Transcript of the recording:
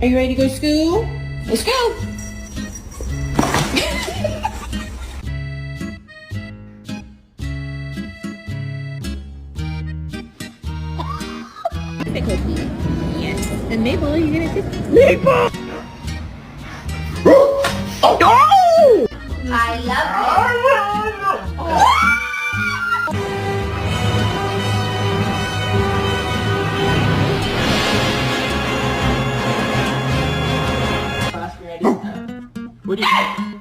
you ready to go to school? Let's go. The cookie. Yes. And Maple, are you gonna take Maple? Oh! I love What do you